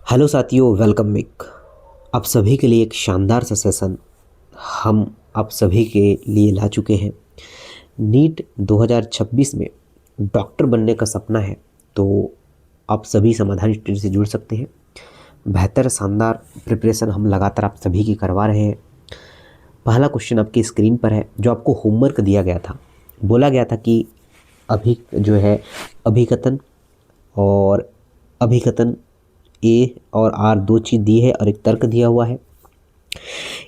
Hello साथियों, welcome back. आप सभी के लिए एक शानदार सा सेशन हम आप सभी के लिए ला चुके हैं। नीट 2026 में डॉक्टर बनने का सपना है तो आप सभी समाधान स्टडी से जुड़ सकते हैं। बेहतर शानदार प्रिपरेशन हम लगातार आप सभी की करवा रहे हैं। पहला क्वेश्चन आपकी स्क्रीन पर है, जो आपको होमवर्क दिया गया था। बोला गया था कि अभिकथन और अभिकथन ए और आर दो चीज़ दी है और एक तर्क दिया हुआ है।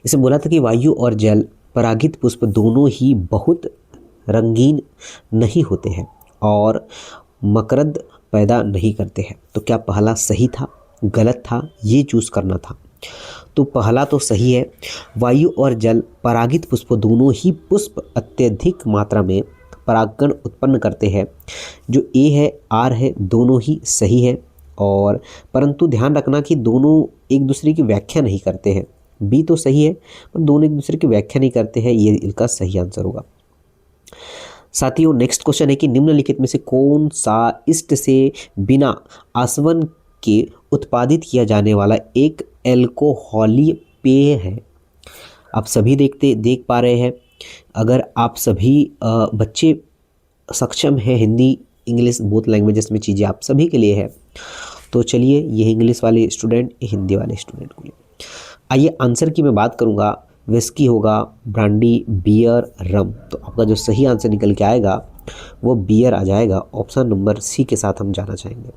इसे बोला था कि वायु और जल परागित पुष्प दोनों ही बहुत रंगीन नहीं होते हैं और मकरंद पैदा नहीं करते हैं। तो क्या पहला सही था, गलत था, ये चूज़ करना था। तो पहला तो सही है। वायु और जल परागित पुष्प दोनों ही पुष्प अत्यधिक मात्रा में परागकण उत्पन्न करते हैं। जो ए है, आर है, दोनों ही सही है। और परंतु ध्यान रखना कि दोनों एक दूसरे की व्याख्या नहीं करते हैं। बी तो सही है पर दोनों एक दूसरे की व्याख्या नहीं करते हैं, ये इनका सही आंसर होगा। साथियों, नेक्स्ट क्वेश्चन है कि निम्नलिखित में से कौन सा ईस्ट से बिना आसवन के उत्पादित किया जाने वाला एक एल्कोहलीय पेय है। आप सभी देख पा रहे हैं। अगर आप सभी बच्चे सक्षम हैं, हिंदी इंग्लिश बोथ लैंग्वेजेस में चीज़ें आप सभी के लिए है, तो चलिए ये इंग्लिश वाले स्टूडेंट, ये हिंदी वाले स्टूडेंट को लिए। आइए आंसर की मैं बात करूँगा। विस्की होगा, ब्रांडी, बियर, रम। तो आपका जो सही आंसर निकल के आएगा वो बियर आ जाएगा। ऑप्शन नंबर सी के साथ हम जाना चाहेंगे।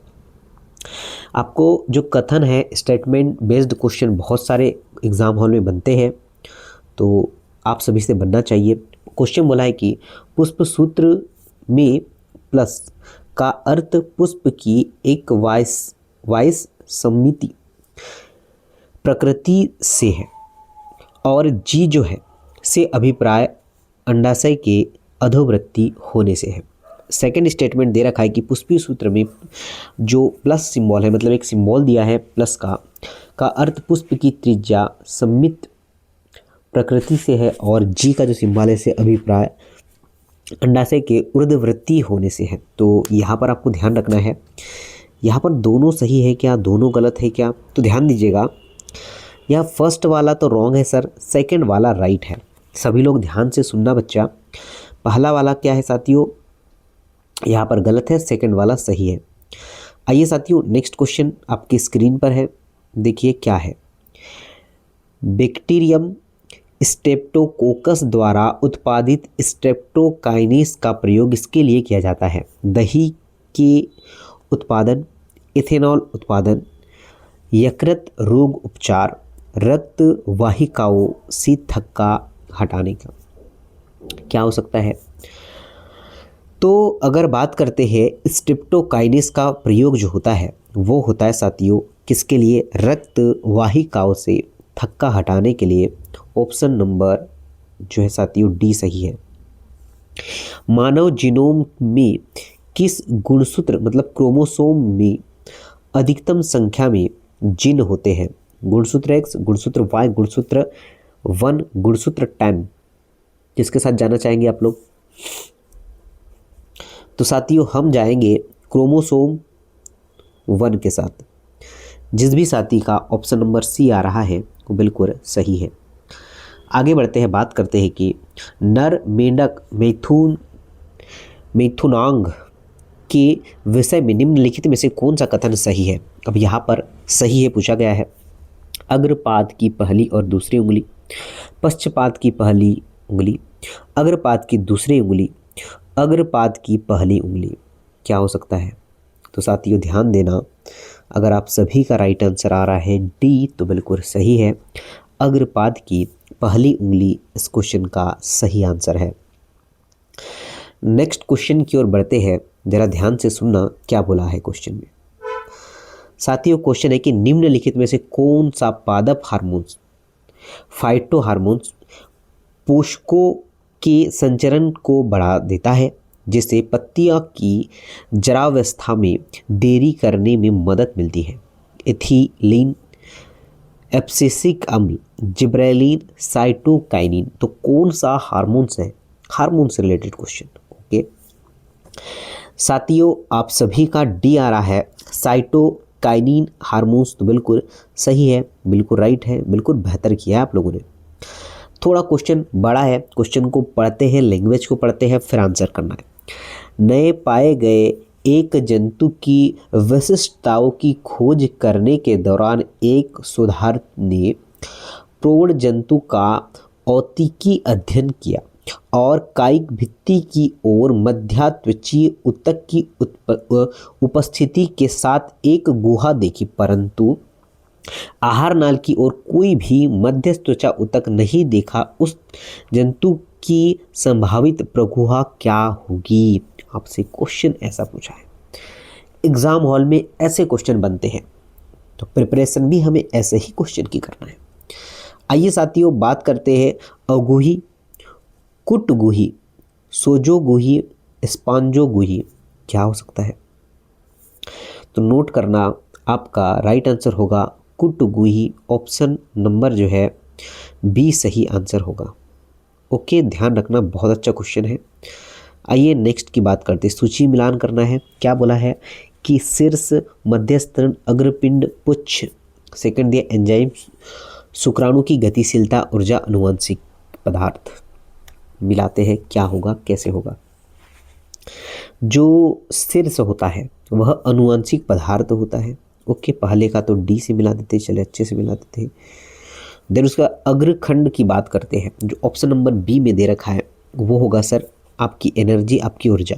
आपको जो कथन है, स्टेटमेंट बेस्ड क्वेश्चन बहुत सारे एग्ज़ाम हॉल में बनते हैं, तो आप सभी से बनना चाहिए। क्वेश्चन बोला है कि पुष्प सूत्र में प्लस का अर्थ पुष्प की एक वाइस समिति प्रकृति से है और जी जो है से अभिप्राय अंडाशय के अधोवृत्ति होने से है। सेकंड स्टेटमेंट दे रखा है कि पुष्पीय सूत्र में जो प्लस सिंबल है, मतलब एक सिंबल दिया है प्लस का अर्थ पुष्प की त्रिज्या सम्मित प्रकृति से है और जी का जो सिंबल है से अभिप्राय अंडाशय के ऊर्ध्ववृत्ति होने से है। तो यहाँ पर आपको ध्यान रखना है, यहाँ पर दोनों सही है क्या, दोनों गलत है क्या। तो ध्यान दीजिएगा, यह फर्स्ट वाला तो रॉन्ग है सर, सेकंड वाला राइट है। सभी लोग ध्यान से सुनना बच्चा। पहला वाला क्या है साथियों, यहाँ पर गलत है, सेकंड वाला सही है। आइए साथियों, नेक्स्ट क्वेश्चन आपकी स्क्रीन पर है, देखिए क्या है। बैक्टीरियम स्ट्रेप्टोकोकस द्वारा उत्पादित स्ट्रेप्टोकाइनेस का प्रयोग इसके लिए किया जाता है। दही के उत्पादन, इथेनॉल उत्पादन, यकृत रोग उपचार, रक्त वाहिकाओं से थक्का हटाने का। क्या हो सकता है? तो अगर बात करते हैं स्ट्रेप्टोकाइनेस का प्रयोग जो होता है वो होता है साथियों किसके लिए, रक्त वाहिकाओं से थक्का हटाने के लिए। ऑप्शन नंबर जो है साथियों डी सही है। मानव जीनोम में किस गुणसूत्र मतलब क्रोमोसोम में अधिकतम संख्या में जीन होते हैं? गुणसूत्र एक्स, गुणसूत्र वाई, गुणसूत्र 1, गुणसूत्र 10। किसके साथ जाना चाहेंगे आप लोग? तो साथियों हम जाएंगे क्रोमोसोम 1 के साथ। जिस भी साथी का ऑप्शन नंबर सी आ रहा है वो बिल्कुल सही है। आगे बढ़ते हैं, बात करते हैं कि नर मेंढक मैथुनांग के विषय में निम्नलिखित में से कौन सा कथन सही है? अब यहाँ पर सही है पूछा गया है। अग्रपाद की पहली और दूसरी उंगली, पश्चपाद की पहली उंगली, अग्रपाद की दूसरी उंगली, अग्रपाद की पहली उंगली। क्या हो सकता है? तो साथियों ध्यान देना, अगर आप सभी का राइट आंसर आ रहा है डी तो बिल्कुल सही है। अग्रपाद की पहली उंगली इस क्वेश्चन का सही आंसर है। नेक्स्ट क्वेश्चन की ओर बढ़ते हैं, जरा ध्यान से सुनना क्या बोला है क्वेश्चन में। साथियों क्वेश्चन है कि निम्नलिखित में से कौन सा पादप हार्मोन्स, फाइटो हार्मोन्स पोषकों के संचरण को बढ़ा देता है, जिससे पत्तियां की जरावस्था में देरी करने में मदद मिलती है? एथिलीन, एब्सिसिक अम्ल, जिब्रेलिन, साइटोकाइनिन। तो कौन सा हार्मोन्स है? हार्मोन से रिलेटेड क्वेश्चन। ओके साथियों, आप सभी का डी आ रहा है, काइनिन हार्मोन्स, तो बिल्कुल सही है, बिल्कुल राइट है, बिल्कुल बेहतर किया है आप लोगों ने। थोड़ा क्वेश्चन बड़ा है, क्वेश्चन को पढ़ते हैं, लैंग्वेज को पढ़ते हैं, फिर आंसर करना है। नए पाए गए एक जंतु की विशिष्टताओं की खोज करने के दौरान एक शोधार्थी ने प्रौढ़ जंतु का औतिकी अध्ययन किया और कायिक भित्ति की ओर मध्यात्वचीय ऊतक की उपस्थिति के साथ एक गुहा देखी, परंतु आहार नाल की ओर कोई भी मध्यस्थ त्वचा ऊतक नहीं देखा। उस जंतु की संभावित प्रगुहा क्या होगी? आपसे क्वेश्चन ऐसा पूछा है, एग्जाम हॉल में ऐसे क्वेश्चन बनते हैं, तो प्रिपरेशन भी हमें ऐसे ही क्वेश्चन की करना है। आइए साथियों, बात करते हैं अगुही, कुटगुही, सोजोगुही, स्पांजोगुही क्या हो सकता है? तो नोट करना, आपका राइट आंसर होगा कुटगुही। ऑप्शन नंबर जो है बी सही आंसर होगा। ओके, ध्यान रखना, बहुत अच्छा क्वेश्चन है। आइए नेक्स्ट की बात करते हैं, सूची मिलान करना है। क्या बोला है कि शीर्ष, मध्यस्तरण, अग्रपिंड, पुच्छ, सेकंड दिया एंजाइम, शुक्राणु की गतिशीलता, ऊर्जा, अनुवांशिक पदार्थ। मिलाते हैं, क्या होगा, कैसे होगा? जो शीर्ष होता है वह अनुवांशिक पदार्थ होता है। ओके, पहले का तो डी से मिला देते, चले अच्छे से मिला देते हैं। देन उसका अग्रखंड की बात करते हैं, जो ऑप्शन नंबर बी में दे रखा है वो होगा सर आपकी एनर्जी, आपकी ऊर्जा।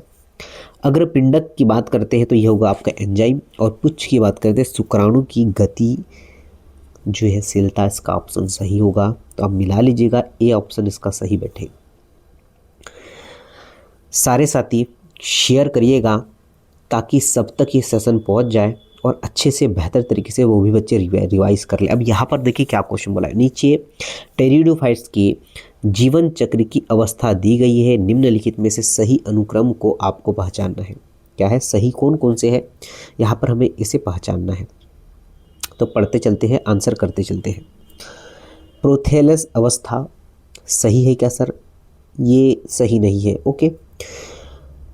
अगर पिंडक की बात करते हैं तो यह होगा आपका एंजाइम, और पुच्छ की बात करते हैं शुक्राणु की गति जो है शीलता, इसका ऑप्शन सही होगा। तो आप मिला लीजिएगा, ए ऑप्शन इसका सही बैठे। सारे साथी शेयर करिएगा ताकि सब तक ये सेशन पहुंच जाए और अच्छे से बेहतर तरीके से वो भी बच्चे रिवाइज कर ले। अब यहाँ पर देखिए क्या क्वेश्चन बोला है, नीचे टेरिडोफाइट्स के जीवन चक्र की अवस्था दी गई है, निम्नलिखित में से सही अनुक्रम को आपको पहचानना है। क्या है सही, कौन कौन से है, यहाँ पर हमें इसे पहचानना है। तो पढ़ते चलते हैं, आंसर करते चलते हैं। प्रोथेलस अवस्था सही है क्या सर? ये सही नहीं है। ओके,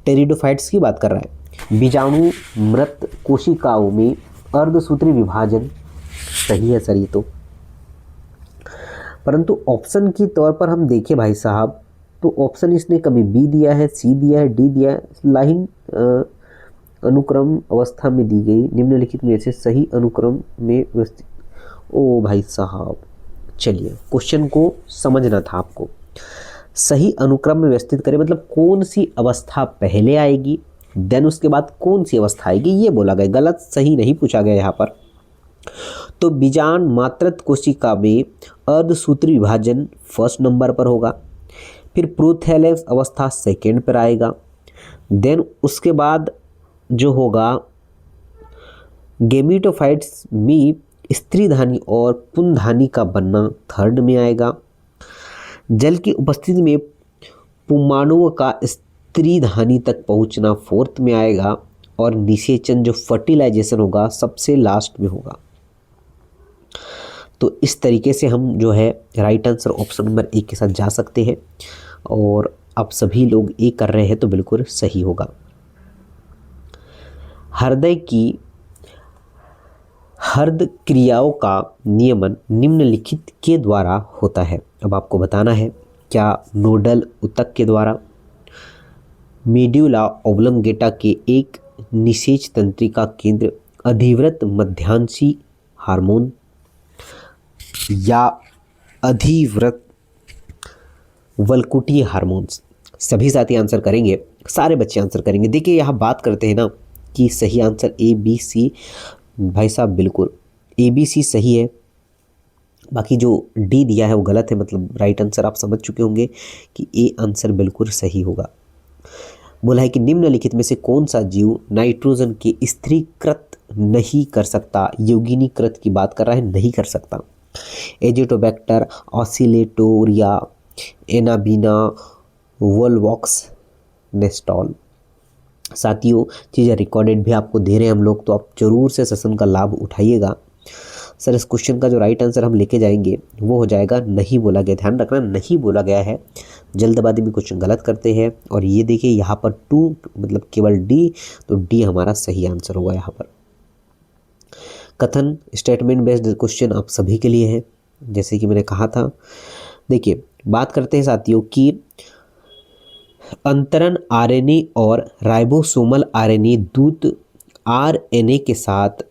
टेरिडोफाइट्स की बात कर रहा है, बीजाणु मृत कोशिकाओं में अर्धसूत्री विभाजन सही है सर ये तो। परंतु ऑप्शन के तौर पर हम देखें भाई साहब, तो ऑप्शन इसने कभी बी दिया है, सी दिया है, डी दिया है। लाइन अनुक्रम अवस्था में दी गई, निम्नलिखित में से सही अनुक्रम में व्यवस्थित। ओ भाई साहब, चलिए क्वेश्चन को समझना था आपको। सही अनुक्रम में व्यवस्थित करें मतलब कौन सी अवस्था पहले आएगी, देन उसके बाद कौन सी अवस्था आएगी, ये बोला गया। गलत सही नहीं पूछा गया यहाँ पर। तो बीजाण मात्रत कोशिका में अर्धसूत्री विभाजन फर्स्ट नंबर पर होगा, फिर प्रोथैलेक्स अवस्था सेकेंड पर आएगा, देन उसके बाद जो होगा गेमिटोफाइट्स में स्त्रीधानी और पुंधानी का बनना थर्ड में आएगा, जल की उपस्थिति में पुमाणुओं का स्त्रीधानी तक पहुंचना फोर्थ में आएगा, और निषेचन जो फर्टिलाइजेशन होगा सबसे लास्ट में होगा। तो इस तरीके से हम जो है right answer option number A के साथ जा सकते हैं, और आप सभी लोग ए कर रहे हैं तो बिल्कुल सही होगा। हृदय की हृद क्रियाओं का नियमन निम्नलिखित के द्वारा होता है। अब आपको बताना है, क्या नोडल ऊतक के द्वारा, मेड्यूला ऑब्लंगेटा के एक निषेच तंत्रिका केंद्र, अधिवृत मध्यांशी हार्मोन, या अधिवृत वल्कुटीय हार्मोन्स। सभी साथी आंसर करेंगे, सारे बच्चे आंसर करेंगे। देखिए यहाँ बात करते हैं ना कि सही आंसर ए बी सी, भाई साहब बिल्कुल ए बी सी सही है, बाकी जो डी दिया है वो गलत है। मतलब राइट आंसर आप समझ चुके होंगे कि ए आंसर बिल्कुल सही होगा। बोला है कि निम्नलिखित में से कौन सा जीव नाइट्रोजन के स्थिरीकृत नहीं कर सकता, योगिनीकृत की बात कर रहा है, नहीं कर सकता। एजिटोबैक्टर, ऑसिलेटोरिया, एनाबीना, वोल्वॉक्स, नेस्टॉल। साथियों चीज़ें रिकॉर्डेड भी आपको दे रहे हैं हम लोग, तो आप जरूर से सेशन का लाभ उठाइएगा। सर इस क्वेश्चन का जो राइट आंसर हम लेके जाएंगे वो हो जाएगा नहीं बोला गया। ध्यान रखना नहीं बोला गया है, जल्दबाजी में क्वेश्चन गलत करते हैं। और ये देखिए यहाँ पर 2 मतलब केवल डी, तो डी हमारा सही आंसर होगा यहाँ पर। कथन स्टेटमेंट बेस्ड क्वेश्चन आप सभी के लिए है, जैसे कि मैंने कहा था। देखिए बात करते हैं साथियों कि अंतरण आरएनए और राइबोसोमल आरएनए दूत आरएनए के साथ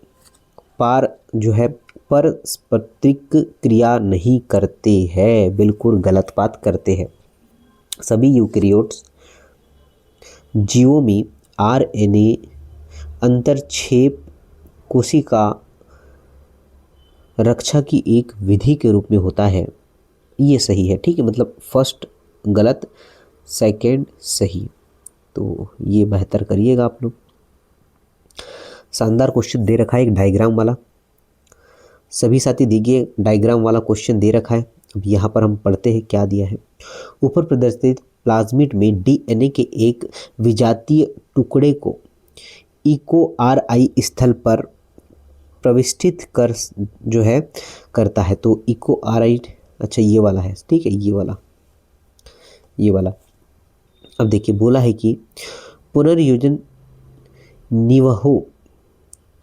पार जो है परस्परिक क्रिया नहीं करते हैं, बिल्कुल गलत बात करते हैं। सभी यूकेरियोट्स जीवों में आरएनए अंतरक्षेप कोशिका रक्षा की एक विधि के रूप में होता है, ये सही है। ठीक है, मतलब फर्स्ट गलत, सेकंड सही, तो ये बेहतर करिएगा आप लोग। शानदार क्वेश्चन दे रखा है एक डायग्राम वाला, सभी साथी देखिए डायग्राम वाला क्वेश्चन दे रखा है। अब यहाँ पर हम पढ़ते हैं क्या दिया है। ऊपर प्रदर्शित प्लाज्मिड में डीएनए के एक विजातीय टुकड़े को इको आरआई स्थल पर प्रविष्टित कर जो है करता है। तो इको आरआई, अच्छा ये वाला है, ठीक है, ये वाला। अब देखिए बोला है कि पुनर्योजन निवहों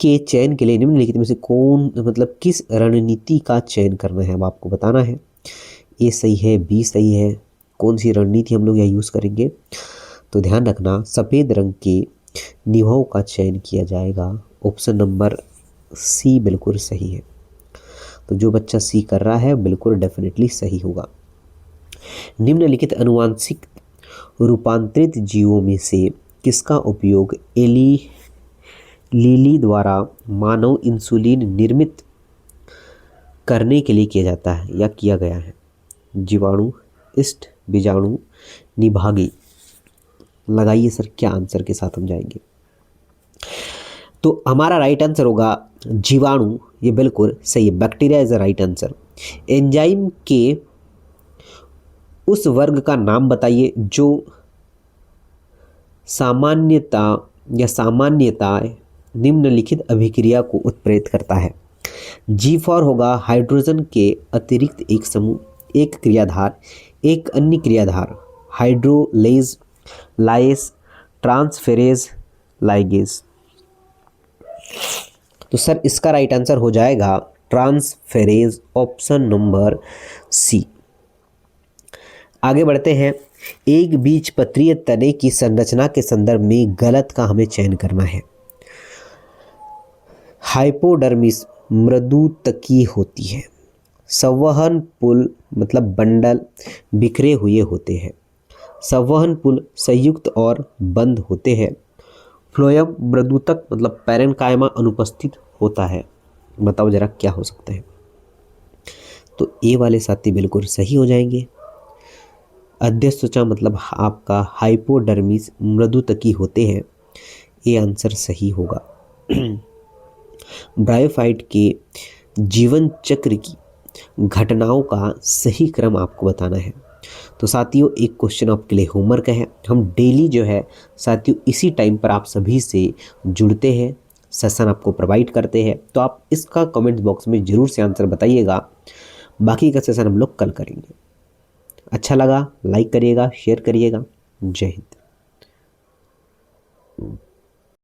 के चयन के लिए निम्नलिखित में से कौन, मतलब किस रणनीति का चयन करना है, अब आपको बताना है। ए सही है, बी सही है, कौन सी रणनीति हम लोग यहाँ यूज़ करेंगे। तो ध्यान रखना सफ़ेद रंग के निवहों का चयन किया जाएगा। ऑप्शन नंबर सी बिल्कुल सही है। तो जो बच्चा सी कर रहा है बिल्कुल डेफिनेटली सही होगा। निम्नलिखित अनुवांशिक रूपांतरित जीवों में से किसका उपयोग लीली द्वारा मानव इंसुलिन निर्मित करने के लिए किया जाता है या किया गया है। जीवाणु, इष्ट, बीजाणु, निभागी। लगाइए सर क्या आंसर के साथ हम जाएंगे। तो हमारा राइट आंसर होगा जीवाणु, ये बिल्कुल सही है, bacteria is the right answer. Enzyme के उस वर्ग का नाम बताइए जो सामान्यता निम्नलिखित अभिक्रिया को उत्प्रेरित करता है। G4 होगा हाइड्रोजन के अतिरिक्त एक समूह, एक क्रियाधार, एक अन्य क्रियाधार, हाइड्रोलेज, लाइस, ट्रांसफेरेज, लाइगेज। तो सर इसका राइट आंसर हो जाएगा ट्रांसफेरेज, ऑप्शन नंबर सी। आगे बढ़ते हैं। एक बीजपत्रीय तने की संरचना के संदर्भ में गलत का हमें चयन करना है। हाइपोडर्मिस मृदुतकी होती है। संवहन पुल मतलब बंडल बिखरे हुए होते हैं। संवहन पुल संयुक्त और बंद होते हैं। फ्लोएम मृदुतक मतलब पैरेन्काइमा अनुपस्थित होता है। बताओ जरा क्या हो सकता है। तो ए वाले साथी बिल्कुल सही हो जाएंगे। अध्यस्वचा मतलब आपका हाइपोडर्मिस मृदुतकी होते हैं, ये आंसर सही होगा। ब्रायोफाइट के जीवन चक्र की घटनाओं का सही क्रम आपको बताना है। तो साथियों एक क्वेश्चन आपके लिए होमवर्क है। हम डेली जो है साथियों इसी टाइम पर आप सभी से जुड़ते हैं, सेशन आपको प्रोवाइड करते हैं। तो आप इसका कमेंट बॉक्स में ज़रूर से आंसर बताइएगा। बाकी का सेशन हम लोग कल करेंगे। अच्छा लगा लाइक करिएगा, शेयर करिएगा। जय हिंद।